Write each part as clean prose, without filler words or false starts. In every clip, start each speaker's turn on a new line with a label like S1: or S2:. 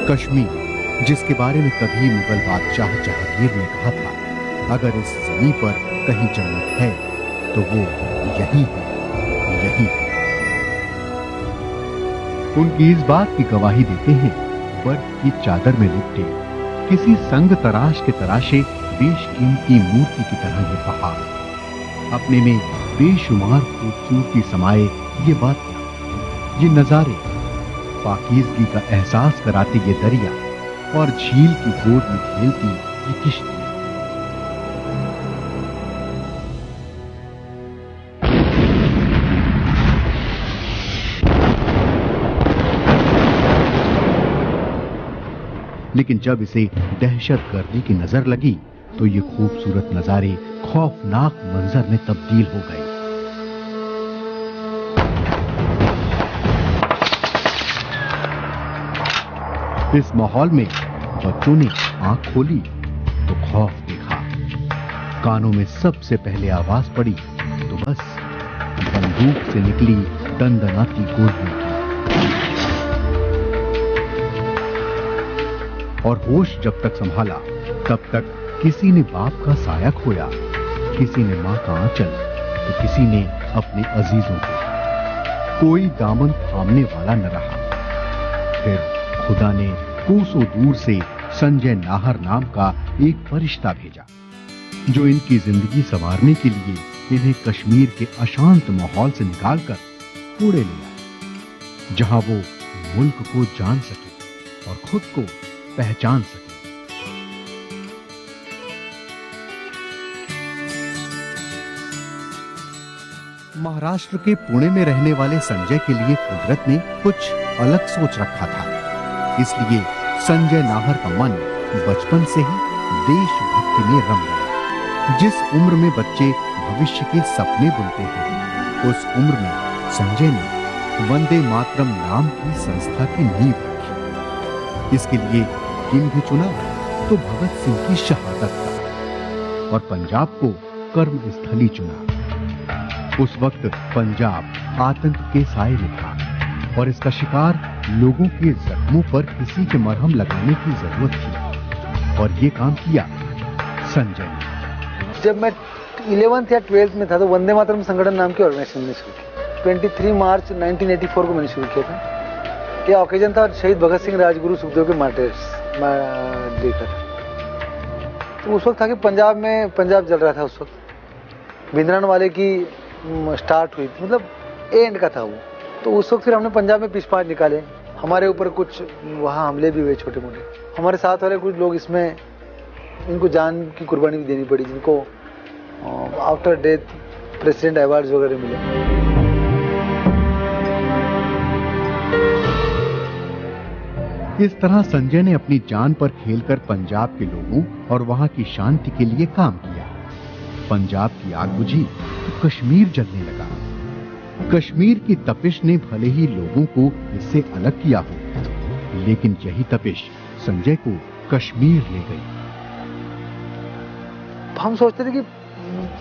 S1: कश्मीर, जिसके बारे में कभी मुगल बादशाह जहांगीर ने कहा था, अगर इस जमीन पर कहीं जन्नत है तो वो यही है, यही है। उनकी इस बात की गवाही देते हैं बर्फ की चादर में लिपटे किसी संग तराश के तराशे बेशकीमती मूर्ति की तरह ये पहाड़, अपने में बेशुमार खूबसूरती समाये ये वादियां, ये नजारे, पाकीज़गी का एहसास कराते ये दरिया और झील की गोद में खेलती ये किश्ती। लेकिन जब इसे दहशतगर्दी की नजर लगी तो ये खूबसूरत नजारे खौफनाक मंजर में तब्दील हो गए। इस माहौल में बच्चों ने आंख खोली तो खौफ देखा, कानों में सबसे पहले आवाज पड़ी तो बस बंदूक से निकली दंदनाती गोलियों की। और होश जब तक संभाला तब तक किसी ने बाप का साया खोया, किसी ने मां का आंचल, तो किसी ने अपने अजीजों को। कोई दामन थामने वाला न रहा। फिर खुदा ने कोसों दूर से संजय नाहर नाम का एक फरिश्ता भेजा, जो इनकी जिंदगी संवारने के लिए इन्हें कश्मीर के अशांत माहौल से निकालकर पूरे ले आए, जहां वो मुल्क को जान सके और खुद को पहचान सके। महाराष्ट्र के पुणे में रहने वाले संजय के लिए कुदरत ने कुछ अलग सोच रखा था, इसलिए संजय नाहर का मन बचपन से ही देशभक्ति में रम गया। जिस उम्र में बच्चे भविष्य के सपने बुनते हैं, उस उम्र में संजय ने वंदे मातरम नाम की संस्था की नींव रखी। इसके लिए किन भी चुना तो भगत सिंह की शहादत का, और पंजाब को कर्मस्थली चुना। उस वक्त पंजाब आतंक के साए में था और इसका शिकार लोगों के जख्मों पर किसी के मरहम लगाने की जरूरत थी, और ये काम किया संजय ने।
S2: जब मैं 11th या 12th में था तो वंदे मातरम संगठन नाम की ऑर्गेनाइजेशन ने शुरू की। 23 मार्च 1984 को मैंने शुरू किया था। यह ओकेजन था शहीद भगत सिंह, राजगुरु, सुखदेव के मार्टिर्स डे का। तो उस वक्त था कि पंजाब जल रहा था। उस वक्त भिंद्रन वाले की स्टार्ट हुई थी, मतलब एंड का था वो। तो उस वक्त फिर हमने पंजाब में पीस पार्ट निकाले। हमारे ऊपर कुछ वहाँ हमले भी हुए छोटे मोटे। हमारे साथ वाले कुछ लोग इसमें इनको जान की कुर्बानी भी देनी पड़ी, जिनको आफ्टर डेथ प्रेसिडेंट अवार्ड्स वगैरह मिले।
S1: इस तरह संजय ने अपनी जान पर खेलकर पंजाब के लोगों और वहां की शांति के लिए काम किया। पंजाब की आग बुझी तो कश्मीर जलने लगा। कश्मीर की तपिश ने भले ही लोगों को इससे अलग किया हो, लेकिन यही तपिश संजय को कश्मीर ले गई।
S2: हम सोचते थे कि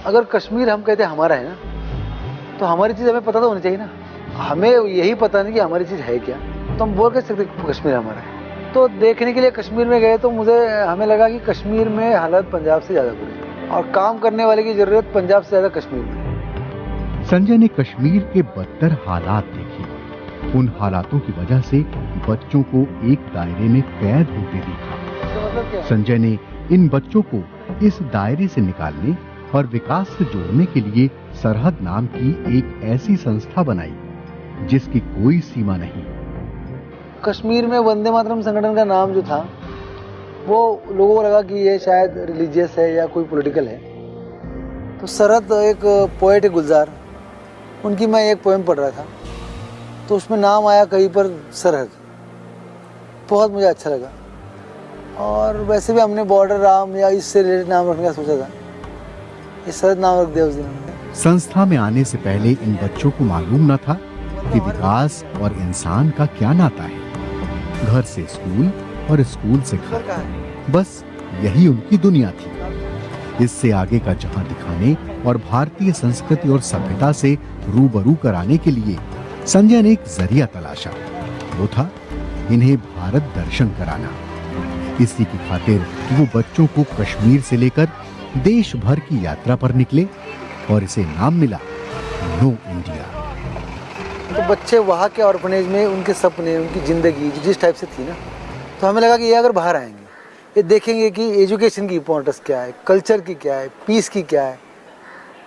S2: अगर कश्मीर हम कहते हमारा है ना, तो हमारी चीज हमें पता तो होनी चाहिए ना। हमें यही पता नहीं कि हमारी चीज है क्या, तो हम बोल कैसे सकते कश्मीर हमारा है। तो देखने के लिए कश्मीर में गए तो हमें लगा कि कश्मीर में हालत पंजाब से ज्यादा बुरी है और काम करने वाले की जरूरत पंजाब से ज्यादा कश्मीर में।
S1: संजय ने कश्मीर के बदतर हालात देखे। उन हालातों की वजह से बच्चों को एक दायरे में कैद होते देखा। संजय ने इन बच्चों को इस दायरे से निकालने और विकास से जोड़ने के लिए सरहद नाम की एक ऐसी संस्था बनाई जिसकी कोई सीमा नहीं।
S2: कश्मीर में वंदे मातरम संगठन का नाम जो था, वो लोगों को लगा कि ये शायद रिलीजियस है या कोई पॉलिटिकल है। तो सरहद, एक पोएट है गुलजार, उनकी मैं एक पोएम पढ़ रहा था, तो उसमें नाम आया कहीं पर सरहद। बहुत मुझे अच्छा लगा, और वैसे भी हमने बॉर्डर राम या इससे रिलेटेड नाम रखने का सोचा था। इस सरहद नाम रख दिया उस दिन।
S1: संस्था में आने से पहले इन बच्चों को मालूम न था कि विकास और इंसान का क्या नाता है। घर से स्कूल और स्कूल से घर, बस यही उनकी दुनिया थी। इससे आगे का जहां दिखाने और भारतीय संस्कृति और सभ्यता से रूबरू कराने के लिए संजय ने एक जरिया तलाशा। वो था इन्हें भारत दर्शन कराना। इसी की खातिर वो बच्चों को कश्मीर से लेकर देश भर की यात्रा पर निकले और इसे नाम मिला नो इंडिया।
S2: तो बच्चे वहाँ के ऑर्फनेज में उनके सपने, उनकी ज़िंदगी जिस टाइप से थी ना, तो हमें लगा कि ये अगर बाहर आएंगे, ये देखेंगे कि एजुकेशन की इंपॉर्टेंस क्या है, कल्चर की क्या है, पीस की क्या है,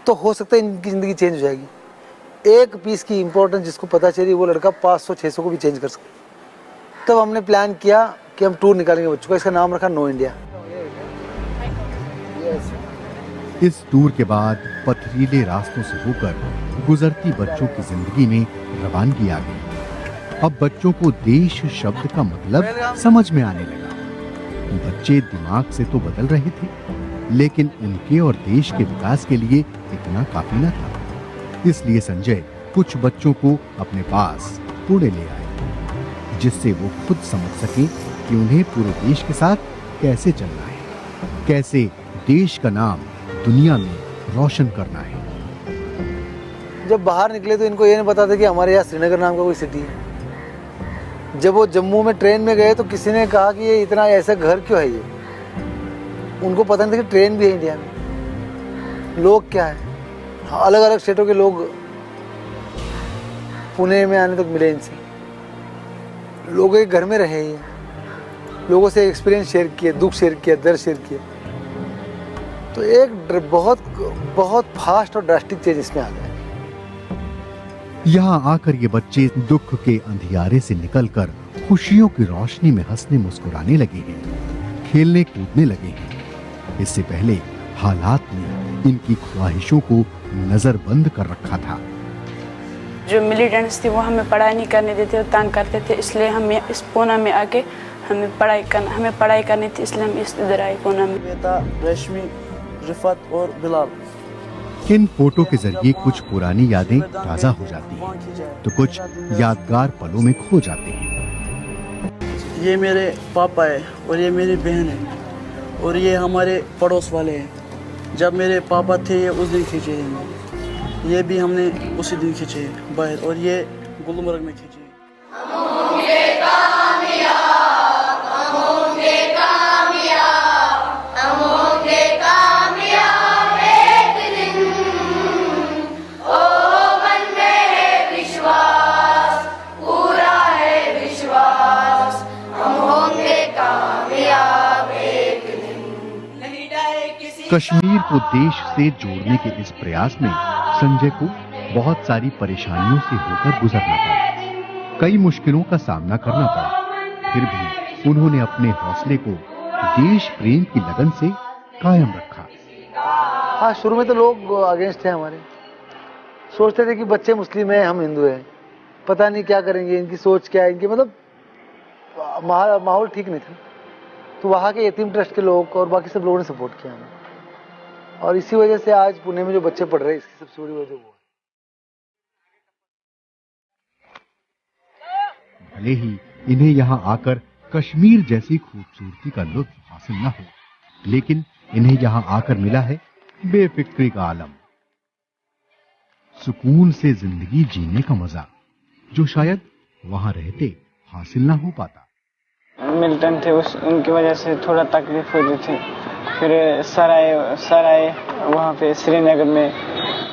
S2: तो हो सकता है इनकी ज़िंदगी चेंज हो जाएगी। एक पीस की इंपॉर्टेंस जिसको पता चली, वो लड़का 500-600 को भी चेंज कर सकता। तब हमने प्लान किया कि हम टूर निकालेंगे बच्चों का। इसका नाम रखा नो इंडिया।
S1: इस टूर के बाद पथरीले रास्तों से होकर गुजरती बच्चों की जिंदगी में रवानगी आ गई। अब बच्चों को देश शब्द का मतलब समझ में आने लगा। बच्चे दिमाग से तो बदल रहे थे, लेकिन उनके और देश के विकास के लिए इतना काफी न था। इसलिए संजय कुछ बच्चों को अपने पास पुणे ले आए, जिससे वो खुद समझ सके कि उन्हें पूरे देश के साथ कैसे चलना है, कैसे देश का नाम दुनिया में रोशन करना है।
S2: जब बाहर निकले तो इनको ये नहीं पता था कि हमारे यहाँ श्रीनगर नाम का कोई सिटी है। जब वो जम्मू में ट्रेन में गए तो किसी ने कहा कि ये इतना ऐसा घर क्यों है ये। उनको पता नहीं था कि ट्रेन भी है इंडिया में। लोग क्या है, अलग अलग स्टेटों के लोग पुणे में आने तक मिले इनसे। लोगों के घर में रहे ये, लोगों से एक्सपीरियंस शेयर किए, दुख शेयर किया, दर्द शेयर किया। तो एक बहुत फास्ट और ड्रास्टिक चेंज इसमें आ गया।
S1: यहाँ आकर ये बच्चे दुख के अंधियारे से निकलकर खुशियों की रोशनी में हंसने मुस्कुराने लगे हैं, खेलने कूदने लगे हैं। इससे पहले हालात ने इनकी ख्वाहिशों को नजरबंद कर रखा था।
S3: जो मिलिटेंट्स थे वो हमें पढ़ाई नहीं करने देते और तंग करते थे, इसलिए हम इस पूना में आके हमें पढ़ाई करनी थी, इसलिए हम इधर आए पूना में।
S4: बेटा रेशमी, रिफत और बिलाल।
S1: इन फोटो के जरिए कुछ पुरानी यादें ताजा हो जाती हैं, तो कुछ यादगार पलों में खो जाते हैं।
S4: ये मेरे पापा है और ये मेरी बहन है और ये हमारे पड़ोस वाले हैं। जब मेरे पापा थे ये उस दिन खींचे हैं, ये भी हमने उसी दिन खींचे बाहर, और ये गुलमर्ग में खींचे।
S1: कश्मीर को देश से जोड़ने के इस प्रयास में संजय को बहुत सारी परेशानियों से होकर गुजरना पड़ा, कई मुश्किलों का सामना करना पड़ा। फिर भी उन्होंने अपने हौसले को देश प्रेम की लगन से कायम रखा।
S2: हाँ, शुरू में तो लोग अगेंस्ट थे हमारे, सोचते थे कि बच्चे मुस्लिम हैं, हम हिंदू हैं, पता नहीं क्या करेंगे, इनकी सोच क्या है, इनकी मतलब माहौल ठीक नहीं था। तो वहाँ के यतीम ट्रस्ट के लोग और बाकी सब लोगों ने सपोर्ट किया हमें, और इसी वजह से आज पुणे में जो बच्चे पढ़ रहे हैं, इसकी सबसे बड़ी वजह वो है।
S1: भले ही इन्हें यहाँ आकर कश्मीर जैसी खूबसूरती का लुत्फ हासिल न हो, लेकिन इन्हें यहाँ आकर मिला है बेफिक्री का आलम, सुकून से जिंदगी जीने का मजा, जो शायद वहाँ रहते हासिल ना हो पाता।
S5: मिलिटेंट थे, उनकी वजह से थोड़ा तकलीफ होती थी। फिर सर आए वहाँ पे श्रीनगर में,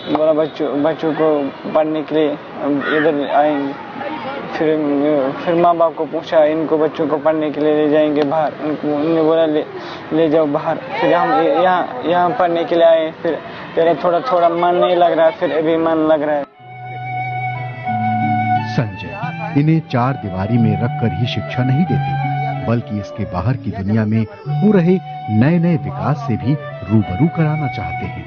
S5: बोला बच्चों को पढ़ने के लिए इधर आएंगे। फिर माँ बाप को पूछा, इनको बच्चों को पढ़ने के लिए ले जाएंगे बाहर। उन्होंने बोला ले जाओ बाहर। फिर हम यहाँ पढ़ने के लिए आए। फिर पहले थोड़ा मन नहीं लग रहा, फिर अभी मन लग रहा है।
S1: संजय इन्हें चार दीवारी में रखकर ही शिक्षा नहीं देते, बल्कि इसके बाहर की दुनिया में हो रहे नए नए विकास से भी रूबरू कराना चाहते हैं।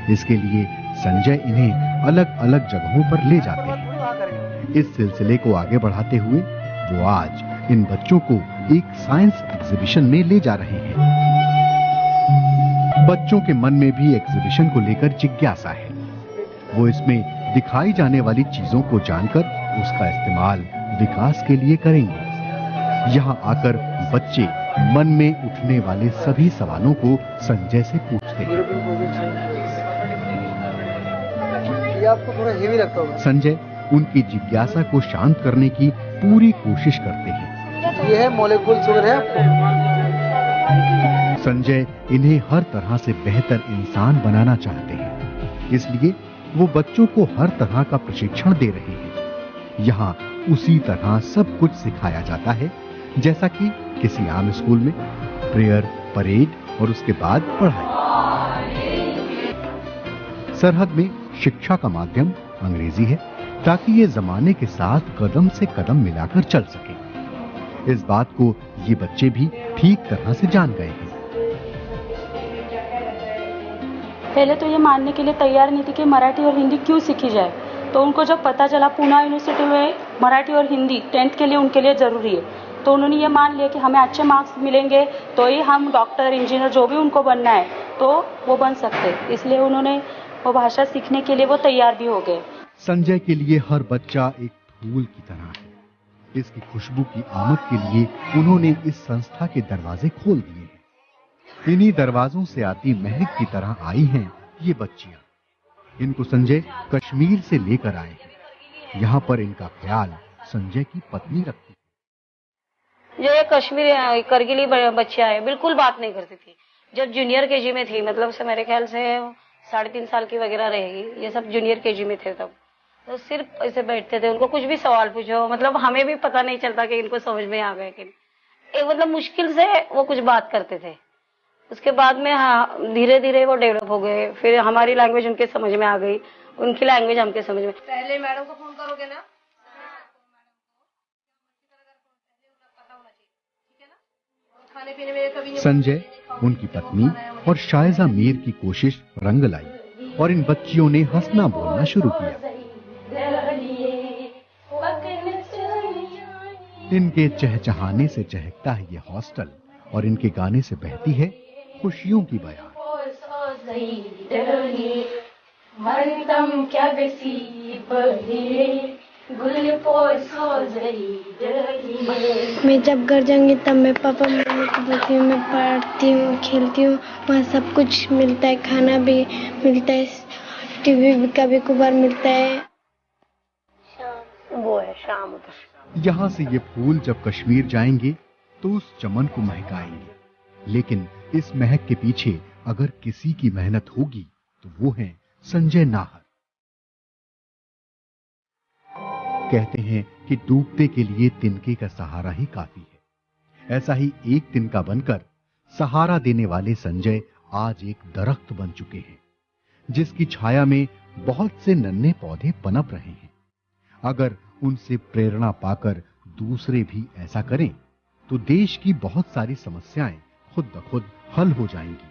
S1: इसके लिए संजय इन्हें अलग अलग जगहों पर ले जाते हैं। इस सिलसिले को आगे बढ़ाते हुए वो आज इन बच्चों को एक साइंस एग्जीबिशन में ले जा रहे हैं। बच्चों के मन में भी एग्जीबिशन को लेकर जिज्ञासा है। वो इसमें दिखाई जाने वाली चीजों को जानकर उसका इस्तेमाल विकास के लिए करेंगे। यहाँ आकर बच्चे मन में उठने वाले सभी सवालों को संजय से पूछते हैं।
S2: ये आपको थोड़ा हेवी लगता होगा।
S1: संजय उनकी जिज्ञासा को शांत करने की पूरी कोशिश करते हैं।
S2: ये है मॉलिक्यूल्स वगैरह है आपको।
S1: संजय इन्हें हर तरह से बेहतर इंसान बनाना चाहते हैं, इसलिए वो बच्चों को हर तरह का प्रशिक्षण दे रहे हैं। यहाँ उसी तरह सब कुछ सिखाया जाता है जैसा कि किसी आम स्कूल में, प्रेयर, परेड और उसके बाद पढ़ाई। सरहद में शिक्षा का माध्यम अंग्रेजी है ताकि ये जमाने के साथ कदम से कदम मिलाकर चल सके। इस बात को ये बच्चे भी ठीक तरह से जान गए हैं।
S6: पहले तो ये मानने के लिए तैयार नहीं थी कि मराठी और हिंदी क्यों सीखी जाए, तो उनको जब पता चला पूना यूनिवर्सिटी में मराठी और हिंदी 10th के लिए उनके लिए ज़रूरी है, तो उन्होंने ये मान लिया कि हमें अच्छे मार्क्स मिलेंगे तो ही हम डॉक्टर, इंजीनियर जो भी उनको बनना है तो वो बन सकते। इसलिए उन्होंने वो भाषा सीखने के लिए वो तैयार भी हो गए।
S1: संजय के लिए हर बच्चा एक फूल की तरह है। इसकी खुशबू की आमद के लिए उन्होंने इस संस्था के दरवाजे खोल दिए हैं। इन्हीं दरवाजों से आती महक की तरह आई हैं ये बच्चियां। इनको संजय कश्मीर से लेकर आए हैं। यहाँ पर इनका ख्याल संजय की पत्नी रखती है।
S7: जो ये कश्मीर करगिली बच्चियां है, बिल्कुल बात नहीं करती थी। जब जूनियर केजी में थी, मतलब से मेरे ख्याल से 3.5 साल की वगैरह रहेगी, ये सब जूनियर केजी में थे तब, तो सिर्फ ऐसे बैठते थे। उनको कुछ भी सवाल पूछो, मतलब हमें भी पता नहीं चलता कि इनको समझ में आ गए कि नहीं। मतलब मुश्किल से वो कुछ बात करते थे। उसके बाद में हाँ, धीरे धीरे वो डेवलप हो गए। फिर हमारी लैंग्वेज उनके समझ में आ गई, उनकी लैंग्वेज हमके समझ में।
S8: पहले मैडम को फोन करोगे ना, खाने पीने में कभी
S1: संजय, उनकी पत्नी और शायजा मीर की कोशिश रंग लाई और इन बच्चियों ने हंसना बोलना शुरू किया। इनके चहचहाने से चहकता है ये हॉस्टल और इनके गाने से बहती है खुशियों की बयान।
S9: मैं जब घर जाऊंगी तब मैं पापा मम्मी को बोलती हूँ, मैं पढ़ती हूँ, खेलती हूँ, वहाँ सब कुछ मिलता है, खाना भी मिलता है, टीवी भी कभी कभार मिलता है।
S7: वो है शाम।
S1: यहाँ से ये फूल जब कश्मीर जाएंगे तो उस चमन को महकाएंगे, लेकिन इस महक के पीछे अगर किसी की मेहनत होगी तो वो है संजय नाहर। कहते हैं कि डूबते के लिए तिनके का सहारा ही काफी है। ऐसा ही एक तिनका बनकर सहारा देने वाले संजय आज एक दरख्त बन चुके हैं, जिसकी छाया में बहुत से नन्हे पौधे पनप रहे हैं। अगर उनसे प्रेरणा पाकर दूसरे भी ऐसा करें तो देश की बहुत सारी समस्याएं खुद ब खुद हल हो जाएंगी।